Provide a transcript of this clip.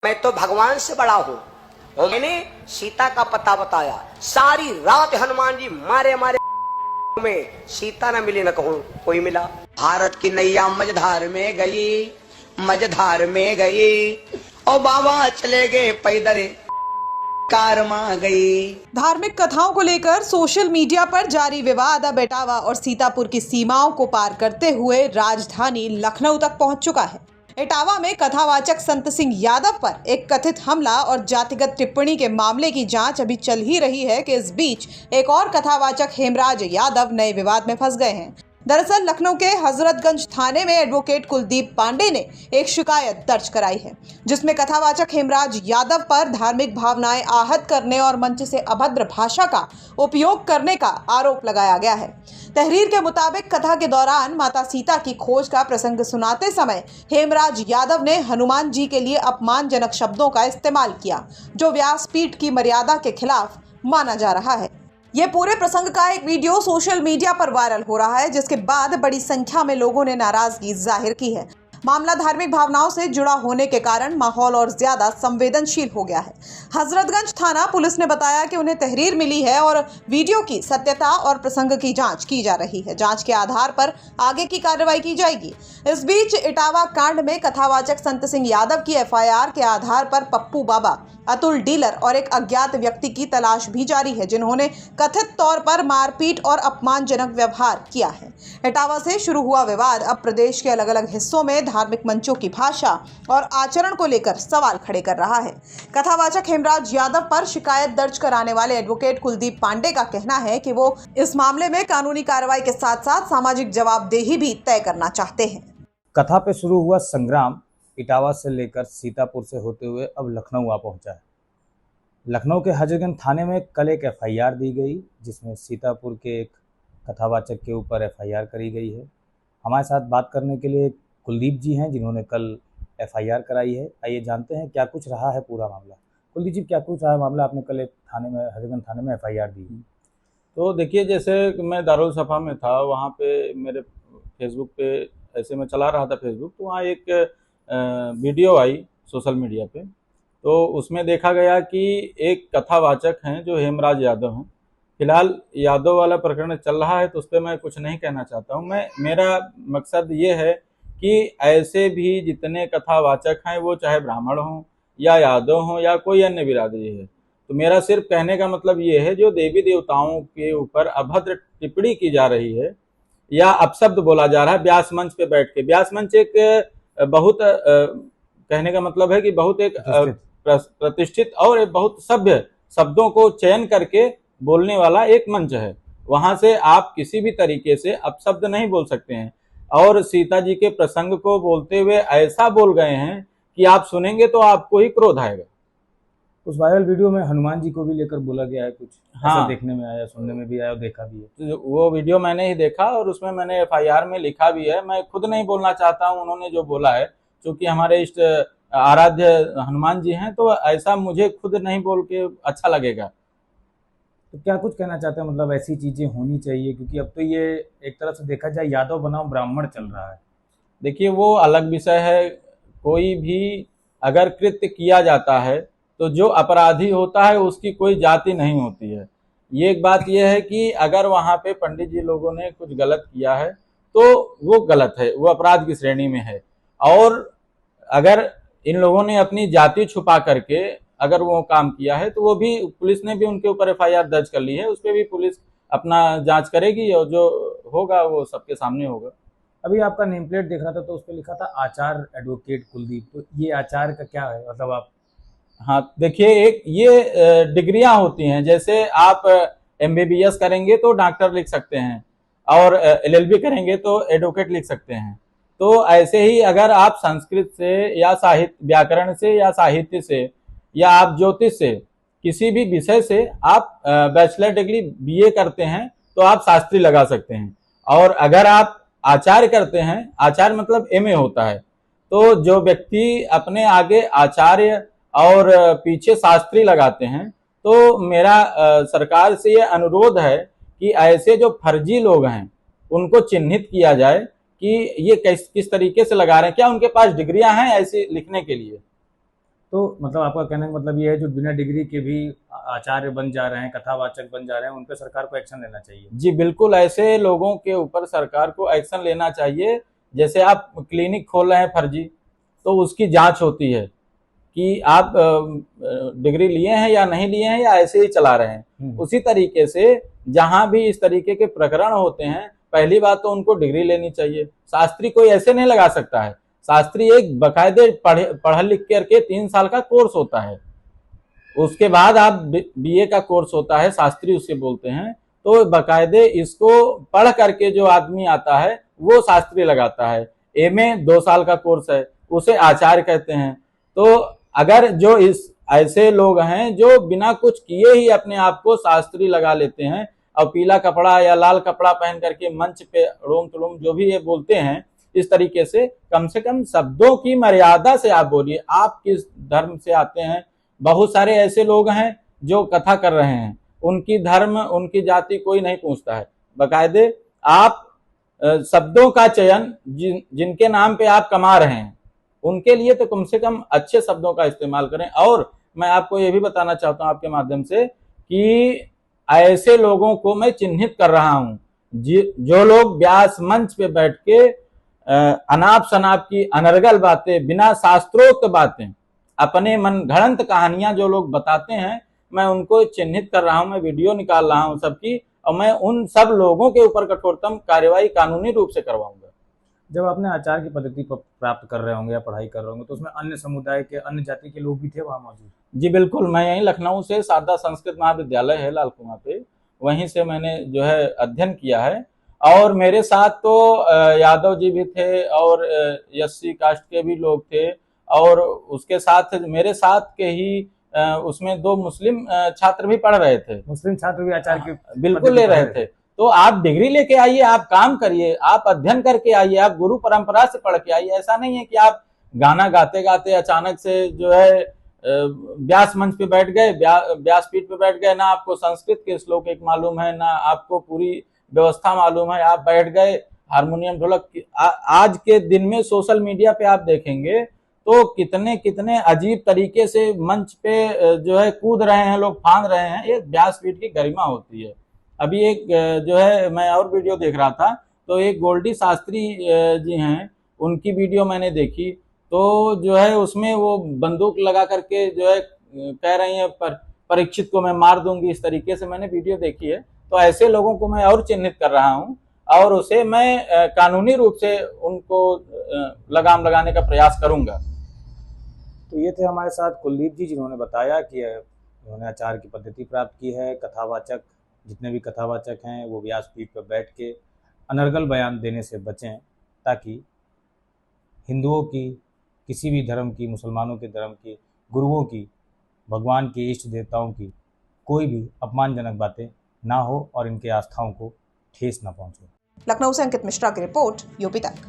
मैं तो भगवान से बड़ा हूँ और मैंने सीता का पता बताया। सारी रात हनुमान जी मारे मारे में सीता न मिली, न कहूँ कोई मिला। भारत की नैया मझधार में गई, मझधार में गई और बाबा चले गए पैदल कार में गई। धार्मिक कथाओं को लेकर सोशल मीडिया पर जारी विवाद अब इटावा और सीतापुर की सीमाओं को पार करते हुए राजधानी लखनऊ तक पहुंच चुका है। इटावा में कथावाचक संत सिंह यादव पर एक कथित हमला और जातिगत टिप्पणी के मामले की जांच अभी चल ही रही है कि इस बीच एक और कथावाचक हेमराज यादव नए विवाद में फंस गए हैं। दरअसल लखनऊ के हजरतगंज थाने में एडवोकेट कुलदीप पांडे ने एक शिकायत दर्ज कराई है, जिसमें कथावाचक हेमराज यादव पर धार्मिक भावनाएं आहत करने और मंच से अभद्र भाषा का उपयोग करने का आरोप लगाया गया है। तहरीर के मुताबिक कथा के दौरान माता सीता की खोज का प्रसंग सुनाते समय हेमराज यादव ने हनुमान जी के लिए अपमानजनक शब्दों का इस्तेमाल किया, जो व्यासपीठ की मर्यादा के खिलाफ माना जा रहा है। ये पूरे प्रसंग का एक वीडियो सोशल मीडिया पर वायरल हो रहा है, जिसके बाद बड़ी संख्या में लोगों ने नाराजगी जाहिर की है। मामला धार्मिक भावनाओं से जुड़ा होने के कारण माहौल और ज्यादा संवेदनशील हो गया है। हजरतगंज थाना पुलिस ने बताया कि उन्हें तहरीर मिली है और वीडियो की सत्यता और प्रसंग की जांच की जा रही है। जांच के आधार पर आगे की कार्रवाई की जाएगी। इस बीच इटावा कांड में कथावाचक संत सिंह यादव की एफआईआर के आधार पर पप्पू बाबा, अतुल डीलर और एक अज्ञात व्यक्ति की तलाश भी जारी है, जिन्होंने कथित तौर पर मारपीट और अपमानजनक व्यवहार किया है। इटावा से शुरू हुआ विवाद अब प्रदेश के अलग अलग हिस्सों में धार्मिक मंचों की भाषा और आचरण को लेकर सवाल खड़े कर रहा है। कथावाचक हेमराज यादव पर शिकायत दर्ज कराने वाले एडवोकेट कुलदीप पांडे का कहना है कि वो इस मामले में कानूनी कार्रवाई के साथ साथ सामाजिक जवाबदेही भी तय करना चाहते हैं। कथा पे शुरू हुआ संग्राम इटावा से लेकर सीतापुर से होते हुए अब लखनऊ आ पहुंचा है। लखनऊ के हजरतगंज थाने में कल एक एफआईआर दी गई, जिसमें सीतापुर के एक कथावाचक के ऊपर एफआईआर करी गई है। हमारे साथ बात करने के लिए कुलदीप जी हैं, जिन्होंने कल एफआईआर कराई है। आइए जानते हैं क्या कुछ रहा है पूरा मामला। कुलदीप जी, क्या कुछ रहा है मामला? आपने कल एक थाने में, हजरतगंज थाने में एफआईआर दी। तो देखिए, जैसे मैं दारुल सफ़ा में था, वहाँ पे मेरे फेसबुक पे ऐसे मैं चला रहा था फेसबुक, तो वहाँ एक वीडियो आई सोशल मीडिया पे। तो उसमें देखा गया कि एक कथावाचक हैं जो हेमराज यादव हैं। फिलहाल यादव वाला प्रकरण चल रहा है, तो उस पर मैं कुछ नहीं कहना चाहता हूँ। मेरा मकसद ये है कि ऐसे भी जितने कथावाचक हैं, वो चाहे ब्राह्मण हों या यादव हों या कोई अन्य बिरादरी है, तो मेरा सिर्फ कहने का मतलब ये है, जो देवी देवताओं के ऊपर अभद्र टिप्पणी की जा रही है या अपशब्द बोला जा रहा है व्यास मंच पे बैठ के। व्यास मंच एक बहुत कहने का मतलब है कि बहुत एक प्रतिष्ठित और एक बहुत सभ्य शब्दों को चयन करके बोलने वाला एक मंच है। वहां से आप किसी भी तरीके से अपशब्द नहीं बोल सकते हैं। और सीता जी के प्रसंग को बोलते हुए ऐसा बोल गए हैं कि आप सुनेंगे तो आपको ही क्रोध आएगा। उस वायरल वीडियो में हनुमान जी को भी लेकर बोला गया है कुछ। हाँ, ऐसा देखने में आया, सुनने में भी आया और देखा भी है। तो वो वीडियो मैंने ही देखा और उसमें मैंने एफआईआर में लिखा भी है। मैं खुद नहीं बोलना चाहता हूँ, उन्होंने जो बोला है, क्योंकि हमारे इष्ट आराध्य हनुमान जी हैं, तो ऐसा मुझे खुद नहीं बोल के अच्छा लगेगा। तो क्या कुछ कहना चाहते हैं, मतलब ऐसी चीजें होनी चाहिए? क्योंकि अब तो ये एक तरफ से देखा जाए यादव बनाम ब्राह्मण चल रहा है। देखिए, वो अलग विषय है। कोई भी अगर कृत्य किया जाता है तो जो अपराधी होता है उसकी कोई जाति नहीं होती है। ये एक बात यह है कि अगर वहाँ पे पंडित जी लोगों ने कुछ गलत किया है तो वो गलत है, वो अपराध की श्रेणी में है। और अगर इन लोगों ने अपनी जाति छुपा करके अगर वो काम किया है, तो वो भी पुलिस ने भी उनके ऊपर एफआईआर दर्ज कर ली है। उस पर भी पुलिस अपना जांच करेगी और जो होगा वो सबके सामने होगा। अभी आपका नेम प्लेट देख रहा था, तो उस पर लिखा था आचार्य एडवोकेट कुलदीप। तो ये आचार्य का क्या है, मतलब आप? हाँ, देखिए, एक ये डिग्रियां होती हैं। जैसे आप एमबीबीएस करेंगे तो डॉक्टर लिख सकते हैं, और एलएलबी करेंगे तो एडवोकेट लिख सकते हैं। तो ऐसे ही अगर आप संस्कृत से या साहित्य, व्याकरण से या साहित्य से या आप ज्योतिष से, किसी भी विषय से आप बैचलर डिग्री बीए करते हैं तो आप शास्त्री लगा सकते हैं। और अगर आप आचार्य करते हैं, आचार्य मतलब एमए होता है, तो जो व्यक्ति अपने आगे आचार्य और पीछे शास्त्री लगाते हैं, तो मेरा सरकार से ये अनुरोध है कि ऐसे जो फर्जी लोग हैं उनको चिन्हित किया जाए कि ये किस तरीके से लगा रहे हैं, क्या उनके पास डिग्रियां हैं ऐसे लिखने के लिए। तो मतलब आपका कहने का मतलब ये है जो बिना डिग्री के भी आचार्य बन जा रहे हैं, कथावाचक बन जा रहे हैं, उन पर सरकार को एक्शन लेना चाहिए। जी बिल्कुल, ऐसे लोगों के ऊपर सरकार को एक्शन लेना चाहिए। जैसे आप क्लिनिक खोल रहे हैं फर्जी, तो उसकी जांच होती है कि आप डिग्री लिए हैं या नहीं लिए हैं या ऐसे ही चला रहे हैं। उसी तरीके से जहां भी इस तरीके के प्रकरण होते हैं, पहली बात तो उनको डिग्री लेनी चाहिए। शास्त्री कोई ऐसे नहीं लगा सकता है। शास्त्री एक बकायदे पढ़ लिख करके 3 साल का कोर्स होता है, उसके बाद आप बीए का कोर्स होता है, शास्त्री उसे बोलते हैं। तो बकायदे इसको पढ़ करके जो आदमी आता है वो शास्त्री लगाता है। एमए 2 साल का कोर्स है, उसे आचार्य कहते हैं। तो अगर जो इस ऐसे लोग हैं जो बिना कुछ किए ही अपने आप को शास्त्री लगा लेते हैं और पीला कपड़ा या लाल कपड़ा पहन करके मंच पे रोम तुलुम जो भी ये बोलते हैं, इस तरीके से कम शब्दों की मर्यादा से आप बोलिए। आप किस धर्म से आते हैं? बहुत सारे ऐसे लोग हैं जो कथा कर रहे हैं, उनकी धर्म उनकी जाति कोई नहीं पूछता है। बकायदे आप शब्दों का चयन जिनके नाम पे आप कमा रहे हैं उनके लिए तो कम से कम अच्छे शब्दों का इस्तेमाल करें। और मैं आपको ये भी बताना चाहता हूं आपके माध्यम से कि ऐसे लोगों को मैं चिन्हित कर रहा हूं जो लोग व्यास मंच पे बैठ के अनाप शनाप की अनर्गल बातें, बिना शास्त्रोक्त बातें, अपने मन घड़ंत कहानियां जो लोग बताते हैं, मैं उनको चिन्हित कर रहा हूं। मैं वीडियो निकाल रहा हूं सबकी, और मैं उन सब लोगों के ऊपर कठोरतम कार्यवाही कानूनी रूप से करवाऊंगा। जब आपने आचार्य की पद्धति प्राप्त कर रहे होंगे या पढ़ाई कर रहे होंगे, तो उसमें अन्य समुदाय के, अन्य जाति के लोग भी थे वहाँ मौजूद? जी बिल्कुल, मैं यहीं लखनऊ से शारदा संस्कृत महाविद्यालय है लाल कुआं पे, वहीं से मैंने जो है अध्ययन किया है। और मेरे साथ तो यादव जी भी थे और एससी कास्ट के भी लोग थे, और उसके साथ मेरे साथ के ही उसमें 2 मुस्लिम छात्र भी पढ़ रहे थे। मुस्लिम छात्र भी आचार्य की बिल्कुल ले रहे थे। तो आप डिग्री लेके आइए, आप काम करिए, आप अध्ययन करके आइए, आप गुरु परंपरा से पढ़ के आइए। ऐसा नहीं है कि आप गाना गाते गाते अचानक से जो है व्यास मंच पे बैठ गए, व्यासपीठ पे बैठ गए, ना आपको संस्कृत के श्लोक एक मालूम है, ना आपको पूरी व्यवस्था मालूम है, आप बैठ गए हारमोनियम ढोलक। आज के दिन में सोशल मीडिया पे आप देखेंगे तो कितने कितने अजीब तरीके से मंच पे जो है कूद रहे हैं लोग, फांद रहे हैं। ये व्यासपीठ की गरिमा होती है। अभी एक जो है मैं और वीडियो देख रहा था, तो एक गोल्डी शास्त्री जी हैं, उनकी वीडियो मैंने देखी। तो जो है उसमें वो बंदूक लगा करके जो है कह रही हैं परीक्षित को मैं मार दूंगी, इस तरीके से मैंने वीडियो देखी है। तो ऐसे लोगों को मैं और चिन्हित कर रहा हूं, और उसे मैं कानूनी रूप से उनको लगाम लगाने का प्रयास करूंगा। तो ये थे हमारे साथ कुलदीप जी, जिन्होंने बताया कि उन्होंने आचार्य की पद्धति प्राप्त की है। कथावाचक, जितने भी कथावाचक हैं वो व्यासपीठ पर बैठ के अनर्गल बयान देने से बचें, ताकि हिंदुओं की, किसी भी धर्म की, मुसलमानों के धर्म की, गुरुओं की, भगवान के इष्ट देवताओं की कोई भी अपमानजनक बातें ना हो और इनके आस्थाओं को ठेस ना पहुंचे। लखनऊ से अंकित मिश्रा की रिपोर्ट, यूपी तक।